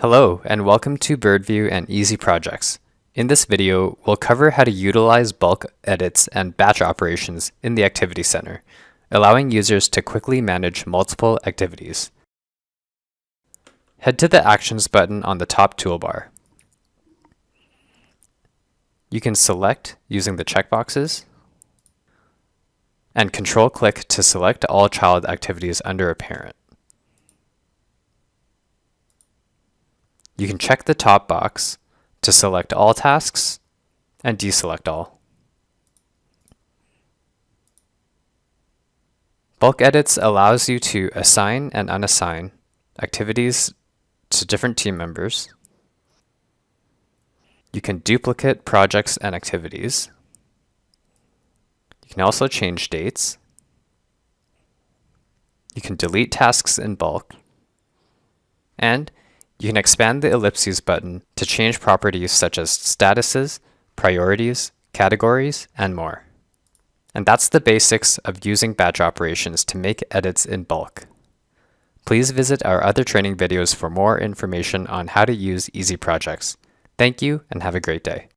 Hello, and welcome to Birdview and Easy Projects. In this video, we'll cover how to utilize bulk edits and batch operations in the Activity Center, allowing users to quickly manage multiple activities. Head to the Actions button on the top toolbar. You can select using the checkboxes, and Control-click to select all child activities under a parent. You can check the top box to select all tasks and deselect all. Bulk edits allows you to assign and unassign activities to different team members. You can duplicate projects and activities. You can also change dates. You can delete tasks in bulk. And you can expand the ellipses button to change properties such as statuses, priorities, categories, and more. And that's the basics of using batch operations to make edits in bulk. Please visit our other training videos for more information on how to use Easy Projects. Thank you and have a great day.